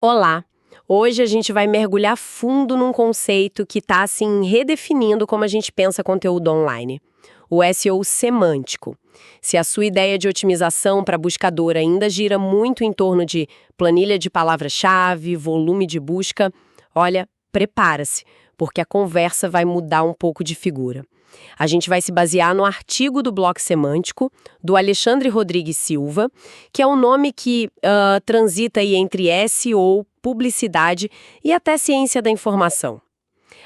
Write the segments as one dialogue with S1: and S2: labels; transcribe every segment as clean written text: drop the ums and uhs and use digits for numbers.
S1: Olá! Hoje a gente vai mergulhar fundo num conceito que está, assim, redefinindo como a gente pensa conteúdo online. O SEO semântico. Se a sua ideia de otimização para buscador ainda gira muito em torno de planilha de palavra-chave, volume de busca, olha, prepara-se, porque a conversa vai mudar um pouco de figura. A gente vai se basear no artigo do Bloco Semântico, do Alexandre Rodrigues Silva, que é um nome que transita aí entre SEO, publicidade e até ciência da informação.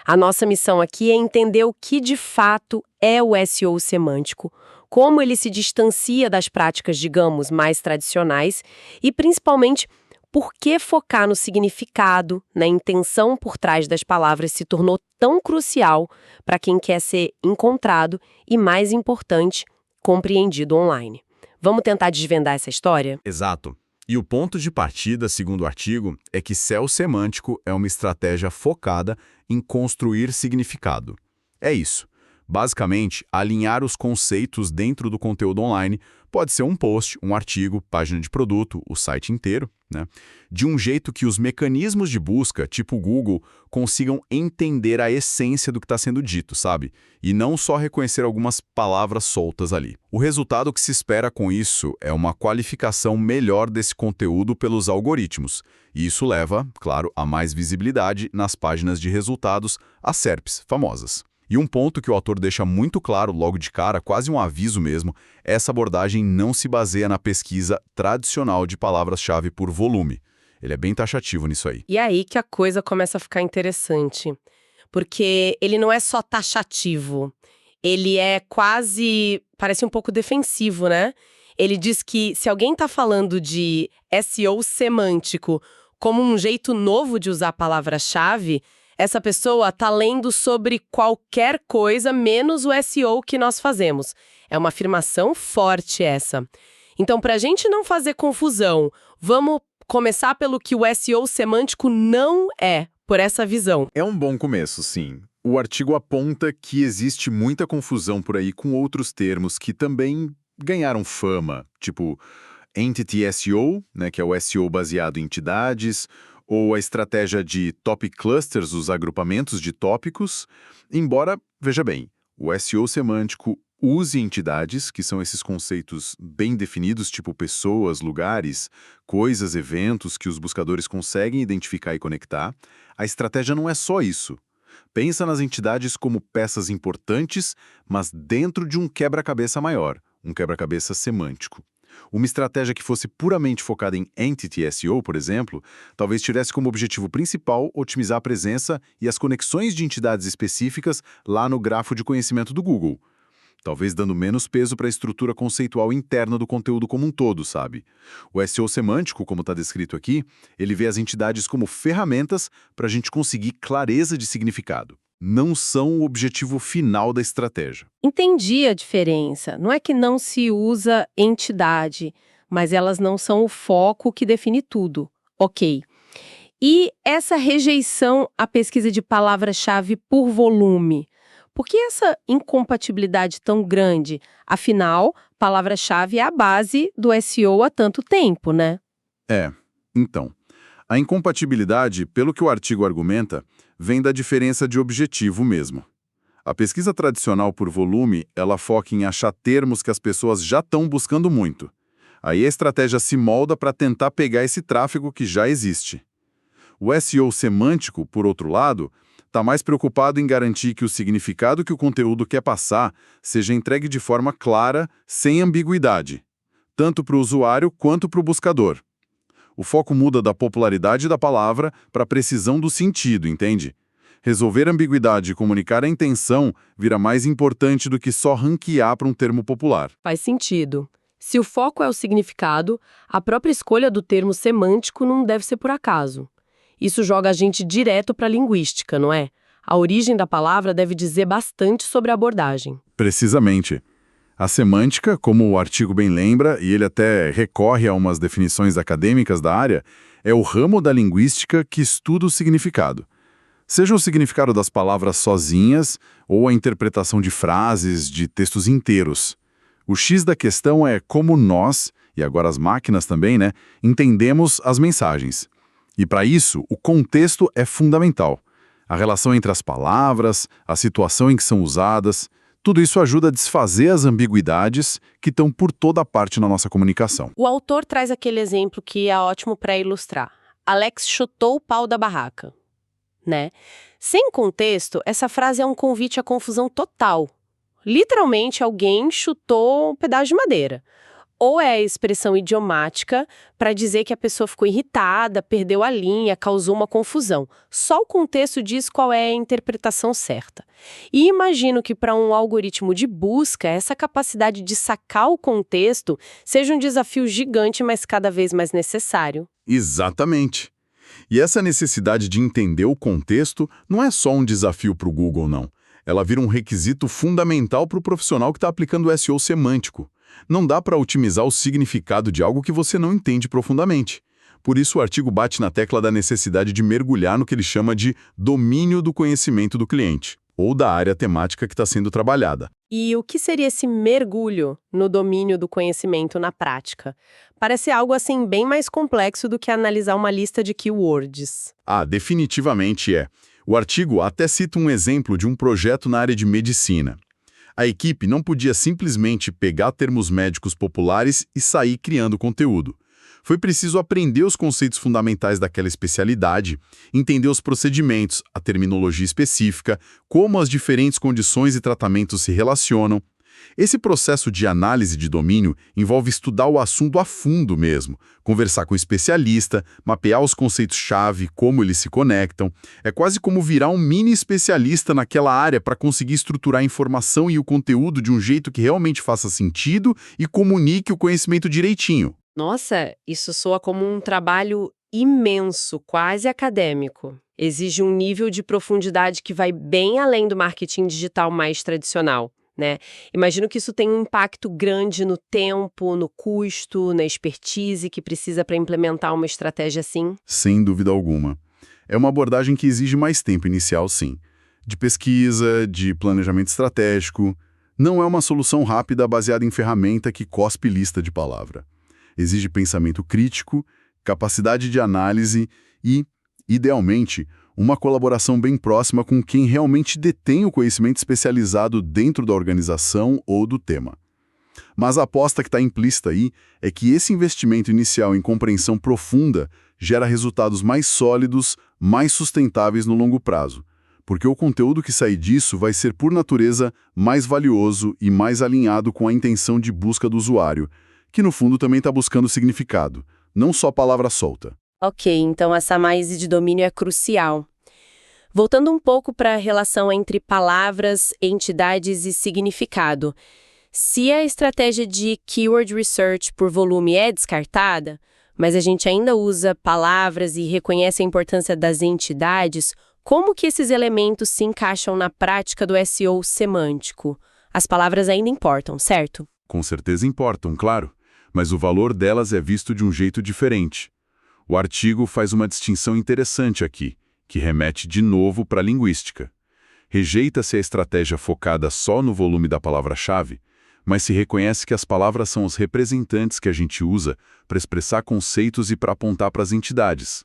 S1: A nossa missão aqui é entender o que de fato é o SEO semântico, como ele se distancia das práticas, digamos, mais tradicionais e, principalmente, por que focar no significado, na intenção por trás das palavras se tornou tão crucial para quem quer ser encontrado e, mais importante, compreendido online. Vamos tentar desvendar essa história?
S2: Exato. E o ponto de partida, segundo o artigo, é que SEO semântico é uma estratégia focada em construir significado. É isso. Basicamente, alinhar os conceitos dentro do conteúdo online pode ser um post, um artigo, página de produto, o site inteiro, né? De um jeito que os mecanismos de busca, tipo o Google, consigam entender a essência do que está sendo dito, sabe? E não só reconhecer algumas palavras soltas ali. O resultado que se espera com isso é uma qualificação melhor desse conteúdo pelos algoritmos. E isso leva, claro, a mais visibilidade nas páginas de resultados, as SERPs famosas. E um ponto que o autor deixa muito claro logo de cara, quase um aviso mesmo, essa abordagem não se baseia na pesquisa tradicional de palavras-chave por volume. Ele é bem taxativo nisso aí.
S1: E aí que a coisa começa a ficar interessante, porque ele não é só taxativo, ele é quase, parece um pouco defensivo, né? Ele diz que se alguém está falando de SEO semântico como um jeito novo de usar a palavra-chave, essa pessoa está lendo sobre qualquer coisa menos o SEO que nós fazemos. É uma afirmação forte essa. Então, para a gente não fazer confusão, vamos começar pelo que o SEO semântico não é, por essa visão.
S3: É um bom começo, sim. O artigo aponta que existe muita confusão por aí com outros termos que também ganharam fama, tipo Entity SEO, né, que é o SEO baseado em entidades, ou a estratégia de Topic Clusters, os agrupamentos de tópicos, embora, veja bem, o SEO semântico use entidades, que são esses conceitos bem definidos, tipo pessoas, lugares, coisas, eventos que os buscadores conseguem identificar e conectar, a estratégia não é só isso. Pensa nas entidades como peças importantes, mas dentro de um quebra-cabeça maior, um quebra-cabeça semântico. Uma estratégia que fosse puramente focada em Entity SEO, por exemplo, talvez tivesse como objetivo principal otimizar a presença e as conexões de entidades específicas lá no grafo de conhecimento do Google. Talvez dando menos peso para a estrutura conceitual interna do conteúdo como um todo, sabe? O SEO semântico, como está descrito aqui, ele vê as entidades como ferramentas para a gente conseguir clareza de significado. Não são o objetivo final da estratégia.
S1: Entendi a diferença. Não é que não se usa entidade, mas elas não são o foco que define tudo. Ok. E essa rejeição à pesquisa de palavra-chave por volume? Por que essa incompatibilidade tão grande? Afinal, palavra-chave é a base do SEO há tanto tempo, né?
S3: Então, a incompatibilidade, pelo que o artigo argumenta, vem da diferença de objetivo mesmo. A pesquisa tradicional por volume, ela foca em achar termos que as pessoas já estão buscando muito. Aí a estratégia se molda para tentar pegar esse tráfego que já existe. O SEO semântico, por outro lado, está mais preocupado em garantir que o significado que o conteúdo quer passar seja entregue de forma clara, sem ambiguidade, tanto para o usuário quanto para o buscador. O foco muda da popularidade da palavra para a precisão do sentido, entende? Resolver a ambiguidade e comunicar a intenção vira mais importante do que só ranquear para um termo popular.
S1: Faz sentido. Se o foco é o significado, a própria escolha do termo semântico não deve ser por acaso. Isso joga a gente direto para a linguística, não é? A origem da palavra deve dizer bastante sobre a abordagem.
S3: Precisamente. A semântica, como o artigo bem lembra, e ele até recorre a umas definições acadêmicas da área, é o ramo da linguística que estuda o significado. Seja o significado das palavras sozinhas ou a interpretação de frases, de textos inteiros. O X da questão é como nós, e agora as máquinas também, né, entendemos as mensagens. E para isso, o contexto é fundamental. A relação entre as palavras, a situação em que são usadas, tudo isso ajuda a desfazer as ambiguidades que estão por toda parte na nossa comunicação.
S1: O autor traz aquele exemplo que é ótimo para ilustrar. Alex chutou o pau da barraca, né? Sem contexto, essa frase é um convite à confusão total. Literalmente, alguém chutou um pedaço de madeira. Ou é a expressão idiomática para dizer que a pessoa ficou irritada, perdeu a linha, causou uma confusão. Só o contexto diz qual é a interpretação certa. E imagino que para um algoritmo de busca, essa capacidade de sacar o contexto seja um desafio gigante, mas cada vez mais necessário.
S2: Exatamente. E essa necessidade de entender o contexto não é só um desafio para o Google, não. Ela vira um requisito fundamental para o profissional que está aplicando o SEO semântico. Não dá para otimizar o significado de algo que você não entende profundamente. Por isso, o artigo bate na tecla da necessidade de mergulhar no que ele chama de domínio do conhecimento do cliente, ou da área temática que está sendo trabalhada.
S1: E o que seria esse mergulho no domínio do conhecimento na prática? Parece algo assim bem mais complexo do que analisar uma lista de keywords.
S2: Definitivamente é. O artigo até cita um exemplo de um projeto na área de medicina. A equipe não podia simplesmente pegar termos médicos populares e sair criando conteúdo. Foi preciso aprender os conceitos fundamentais daquela especialidade, entender os procedimentos, a terminologia específica, como as diferentes condições e tratamentos se relacionam. Esse processo de análise de domínio envolve estudar o assunto a fundo mesmo, conversar com o especialista, mapear os conceitos-chave, como eles se conectam. É quase como virar um mini especialista naquela área para conseguir estruturar a informação e o conteúdo de um jeito que realmente faça sentido e comunique o conhecimento direitinho.
S1: Nossa, isso soa como um trabalho imenso, quase acadêmico. Exige um nível de profundidade que vai bem além do marketing digital mais tradicional, né? Imagino que isso tem um impacto grande no tempo, no custo, na expertise que precisa para implementar uma estratégia assim.
S2: Sem dúvida alguma. É uma abordagem que exige mais tempo inicial, sim. De pesquisa, de planejamento estratégico. Não é uma solução rápida baseada em ferramenta que cospe lista de palavra. Exige pensamento crítico, capacidade de análise e, idealmente, uma colaboração bem próxima com quem realmente detém o conhecimento especializado dentro da organização ou do tema. Mas a aposta que está implícita aí é que esse investimento inicial em compreensão profunda gera resultados mais sólidos, mais sustentáveis no longo prazo, porque o conteúdo que sair disso vai ser, por natureza, mais valioso e mais alinhado com a intenção de busca do usuário, que no fundo também está buscando significado, não só palavra solta.
S1: Ok, então essa análise de domínio é crucial. Voltando um pouco para a relação entre palavras, entidades e significado. Se a estratégia de keyword research por volume é descartada, mas a gente ainda usa palavras e reconhece a importância das entidades, como que esses elementos se encaixam na prática do SEO semântico? As palavras ainda importam, certo?
S2: Com certeza importam, claro, mas o valor delas é visto de um jeito diferente. O artigo faz uma distinção interessante aqui, que remete de novo para a linguística. Rejeita-se a estratégia focada só no volume da palavra-chave, mas se reconhece que as palavras são os representantes que a gente usa para expressar conceitos e para apontar para as entidades.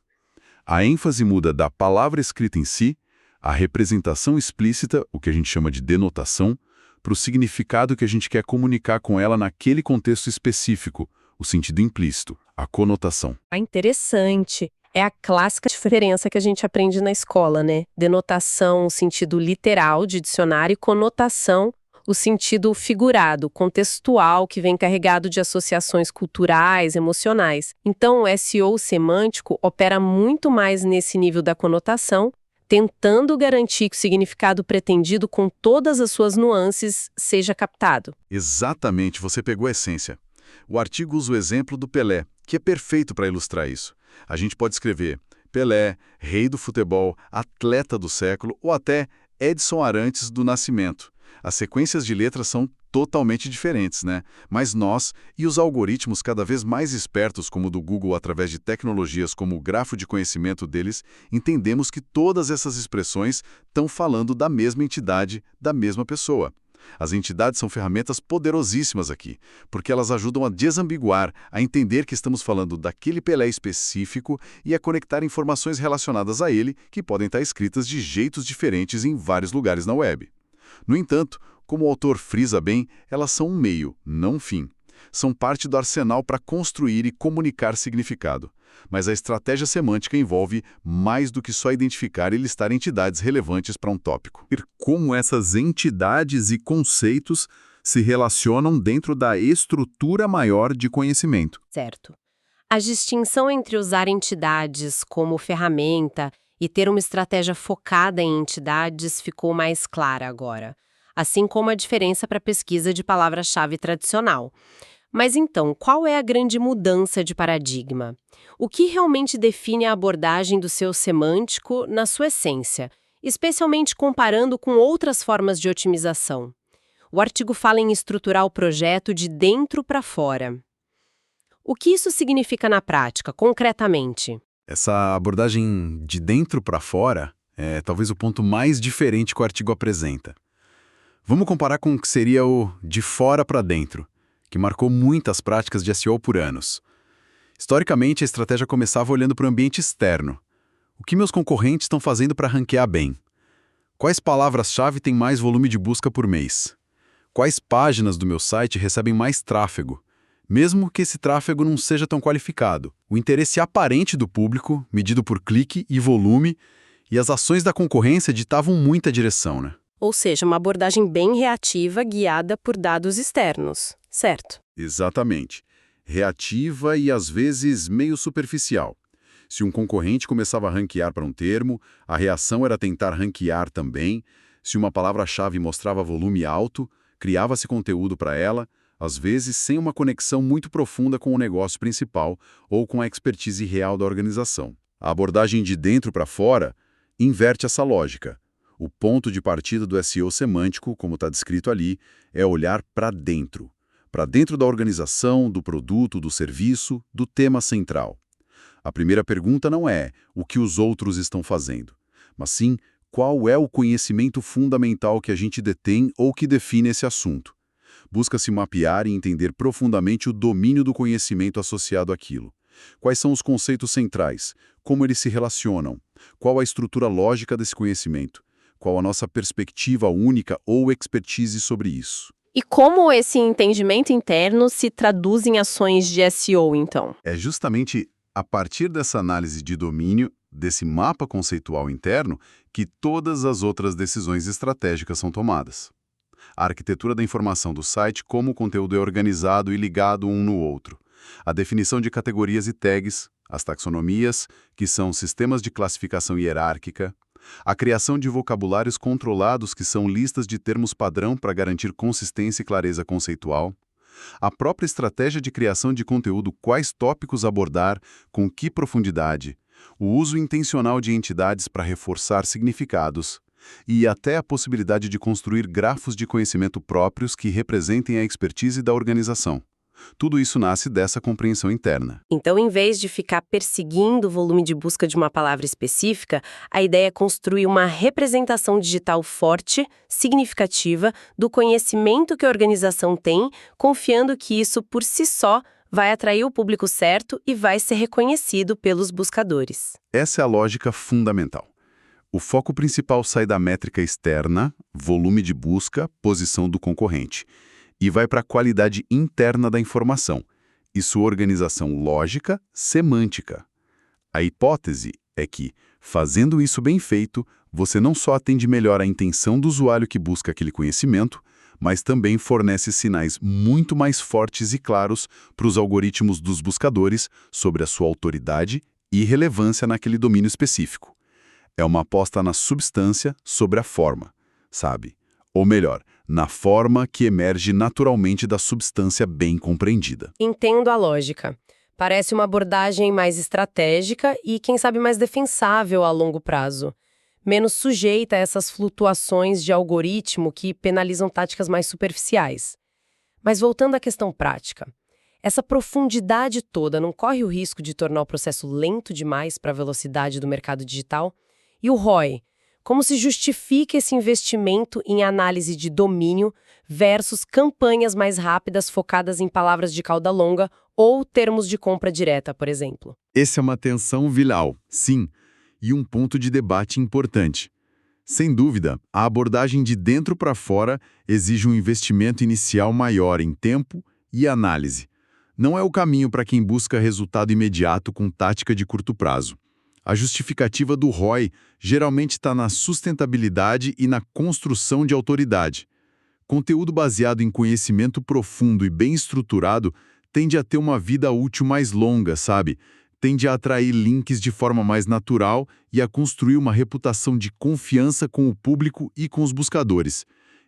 S2: A ênfase muda da palavra escrita em si, a representação explícita, o que a gente chama de denotação, para o significado que a gente quer comunicar com ela naquele contexto específico, o sentido implícito, a conotação.
S1: Interessante. É a clássica diferença que a gente aprende na escola, né? Denotação, o sentido literal de dicionário, e conotação, o sentido figurado, contextual, que vem carregado de associações culturais, emocionais. Então, o SEO semântico opera muito mais nesse nível da conotação, tentando garantir que o significado pretendido com todas as suas nuances seja captado.
S2: Exatamente, você pegou a essência. O artigo usa o exemplo do Pelé, que é perfeito para ilustrar isso. A gente pode escrever Pelé, rei do futebol, atleta do século ou até Edson Arantes do Nascimento. As sequências de letras são totalmente diferentes, né? Mas nós e os algoritmos cada vez mais espertos, como o do Google através de tecnologias como o grafo de conhecimento deles, entendemos que todas essas expressões estão falando da mesma entidade, da mesma pessoa.
S3: As entidades são ferramentas poderosíssimas aqui, porque elas ajudam a desambiguar, a entender que estamos falando daquele Pelé específico e a conectar informações relacionadas a ele que podem estar escritas de jeitos diferentes em vários lugares na web. No entanto, como o autor frisa bem, elas são um meio, não um fim. São parte do arsenal para construir e comunicar significado. Mas a estratégia semântica envolve mais do que só identificar e listar entidades relevantes para um tópico. E como essas entidades e conceitos se relacionam dentro da estrutura maior de conhecimento.
S1: Certo. A distinção entre usar entidades como ferramenta e ter uma estratégia focada em entidades ficou mais clara agora, assim como a diferença para a pesquisa de palavra-chave tradicional. Mas então, qual é a grande mudança de paradigma? O que realmente define a abordagem do SEO semântico na sua essência, especialmente comparando com outras formas de otimização? O artigo fala em estruturar o projeto de dentro para fora. O que isso significa na prática, concretamente?
S3: Essa abordagem de dentro para fora é talvez o ponto mais diferente que o artigo apresenta. Vamos comparar com o que seria o de fora para dentro, que marcou muitas práticas de SEO por anos. Historicamente, a estratégia começava olhando para o ambiente externo. O que meus concorrentes estão fazendo para ranquear bem? Quais palavras-chave têm mais volume de busca por mês? Quais páginas do meu site recebem mais tráfego? Mesmo que esse tráfego não seja tão qualificado. O interesse aparente do público, medido por clique e volume, e as ações da concorrência ditavam muita direção, né?
S1: Ou seja, uma abordagem bem reativa guiada por dados externos, certo?
S3: Exatamente. Reativa e às vezes meio superficial. Se um concorrente começava a ranquear para um termo, a reação era tentar ranquear também. Se uma palavra-chave mostrava volume alto, criava-se conteúdo para ela, às vezes sem uma conexão muito profunda com o negócio principal ou com a expertise real da organização. A abordagem de dentro para fora inverte essa lógica. O ponto de partida do SEO semântico, como está descrito ali, é olhar para dentro da organização, do produto, do serviço, do tema central. A primeira pergunta não é o que os outros estão fazendo, mas sim qual é o conhecimento fundamental que a gente detém ou que define esse assunto. Busca-se mapear e entender profundamente o domínio do conhecimento associado àquilo. Quais são os conceitos centrais? Como eles se relacionam? Qual a estrutura lógica desse conhecimento? Qual a nossa perspectiva única ou expertise sobre isso?
S1: E como esse entendimento interno se traduz em ações de SEO, então?
S3: É justamente a partir dessa análise de domínio, desse mapa conceitual interno, que todas as outras decisões estratégicas são tomadas. A arquitetura da informação do site, como o conteúdo é organizado e ligado um no outro. A definição de categorias e tags, as taxonomias, que são sistemas de classificação hierárquica, a criação de vocabulários controlados, que são listas de termos padrão para garantir consistência e clareza conceitual, a própria estratégia de criação de conteúdo, quais tópicos abordar, com que profundidade, o uso intencional de entidades para reforçar significados, e até a possibilidade de construir grafos de conhecimento próprios que representem a expertise da organização. Tudo isso nasce dessa compreensão interna.
S1: Então, em vez de ficar perseguindo o volume de busca de uma palavra específica, a ideia é construir uma representação digital forte, significativa, do conhecimento que a organização tem, confiando que isso, por si só, vai atrair o público certo e vai ser reconhecido pelos buscadores.
S3: Essa é a lógica fundamental. O foco principal sai da métrica externa, volume de busca, posição do concorrente, e vai para a qualidade interna da informação e sua organização lógica, semântica. A hipótese é que, fazendo isso bem feito, você não só atende melhor a intenção do usuário que busca aquele conhecimento, mas também fornece sinais muito mais fortes e claros para os algoritmos dos buscadores sobre a sua autoridade e relevância naquele domínio específico. É uma aposta na substância sobre a forma, sabe? Ou melhor, na forma que emerge naturalmente da substância bem compreendida.
S1: Entendo a lógica. Parece uma abordagem mais estratégica e, quem sabe, mais defensável a longo prazo. Menos sujeita a essas flutuações de algoritmo que penalizam táticas mais superficiais. Mas voltando à questão prática, essa profundidade toda não corre o risco de tornar o processo lento demais para a velocidade do mercado digital? E o ROI? Como se justifica esse investimento em análise de domínio versus campanhas mais rápidas focadas em palavras de cauda longa ou termos de compra direta, por exemplo?
S2: Essa é uma tensão vital, sim, e um ponto de debate importante. Sem dúvida, a abordagem de dentro para fora exige um investimento inicial maior em tempo e análise. Não é o caminho para quem busca resultado imediato com tática de curto prazo. A justificativa do ROI geralmente está na sustentabilidade e na construção de autoridade. Conteúdo baseado em conhecimento profundo e bem estruturado tende a ter uma vida útil mais longa, sabe? Tende a atrair links de forma mais natural e a construir uma reputação de confiança com o público e com os buscadores.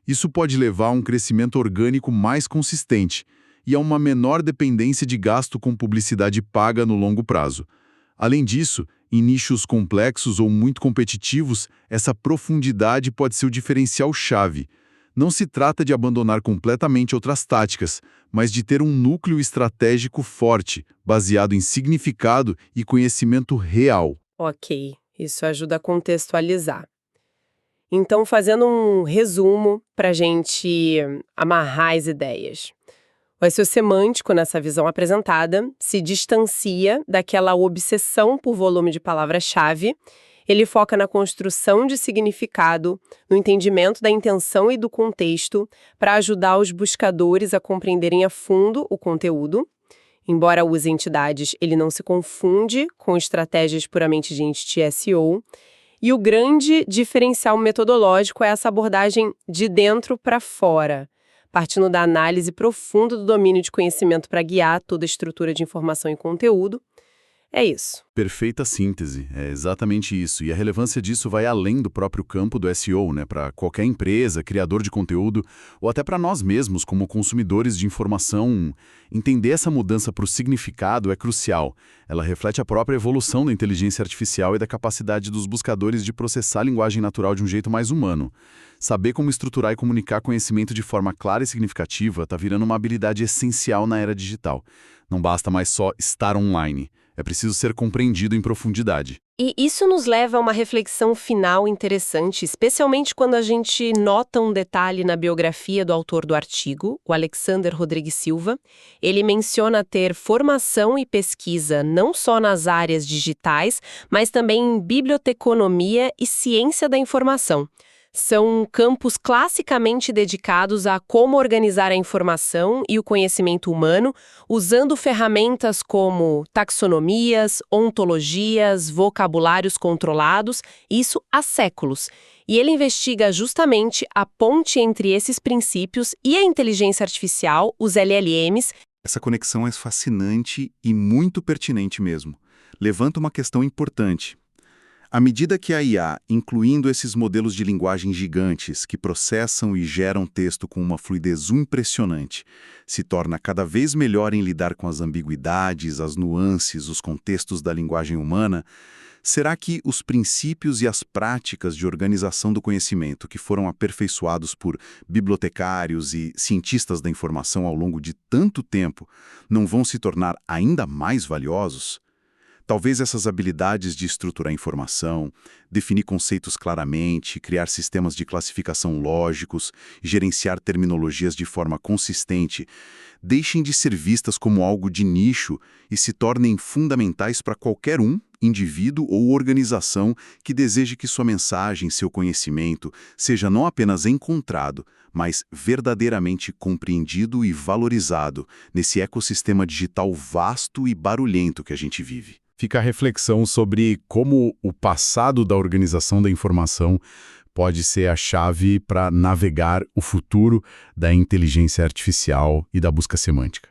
S2: Isso pode levar a um crescimento orgânico mais consistente e a uma menor dependência de gasto com publicidade paga no longo prazo. Além disso, em nichos complexos ou muito competitivos, essa profundidade pode ser o diferencial-chave. Não se trata de abandonar completamente outras táticas, mas de ter um núcleo estratégico forte, baseado em significado e conhecimento real.
S1: Ok, isso ajuda a contextualizar. Então, fazendo um resumo para a gente amarrar as ideias. O SEO semântico, nessa visão apresentada, se distancia daquela obsessão por volume de palavra-chave. Ele foca na construção de significado, no entendimento da intenção e do contexto, para ajudar os buscadores a compreenderem a fundo o conteúdo. Embora use entidades, ele não se confunde com estratégias puramente de entity SEO. E o grande diferencial metodológico é essa abordagem de dentro para fora, partindo da análise profunda do domínio de conhecimento para guiar toda a estrutura de informação e conteúdo. É isso.
S2: Perfeita síntese, é exatamente isso. E a relevância disso vai além do próprio campo do SEO, né? Para qualquer empresa, criador de conteúdo, ou até para nós mesmos, como consumidores de informação. Entender essa mudança para o significado é crucial. Ela reflete a própria evolução da inteligência artificial e da capacidade dos buscadores de processar a linguagem natural de um jeito mais humano. Saber como estruturar e comunicar conhecimento de forma clara e significativa está virando uma habilidade essencial na era digital. Não basta mais só estar online. É preciso ser compreendido em profundidade.
S1: E isso nos leva a uma reflexão final interessante, especialmente quando a gente nota um detalhe na biografia do autor do artigo, o Alexander Rodrigues Silva. Ele menciona ter formação e pesquisa não só nas áreas digitais, mas também em biblioteconomia e ciência da informação. São campos classicamente dedicados a como organizar a informação e o conhecimento humano, usando ferramentas como taxonomias, ontologias, vocabulários controlados, isso há séculos. E ele investiga justamente a ponte entre esses princípios e a inteligência artificial, os LLMs.
S3: Essa conexão é fascinante e muito pertinente mesmo. Levanta uma questão importante. À medida que a IA, incluindo esses modelos de linguagem gigantes que processam e geram texto com uma fluidez impressionante, se torna cada vez melhor em lidar com as ambiguidades, as nuances, os contextos da linguagem humana, será que os princípios e as práticas de organização do conhecimento que foram aperfeiçoados por bibliotecários e cientistas da informação ao longo de tanto tempo não vão se tornar ainda mais valiosos? Talvez essas habilidades de estruturar informação, definir conceitos claramente, criar sistemas de classificação lógicos, gerenciar terminologias de forma consistente, deixem de ser vistas como algo de nicho e se tornem fundamentais para qualquer indivíduo ou organização que deseje que sua mensagem, seu conhecimento, seja não apenas encontrado, mas verdadeiramente compreendido e valorizado nesse ecossistema digital vasto e barulhento que a gente vive.
S2: Fica a reflexão sobre como o passado da organização da informação pode ser a chave para navegar o futuro da inteligência artificial e da busca semântica.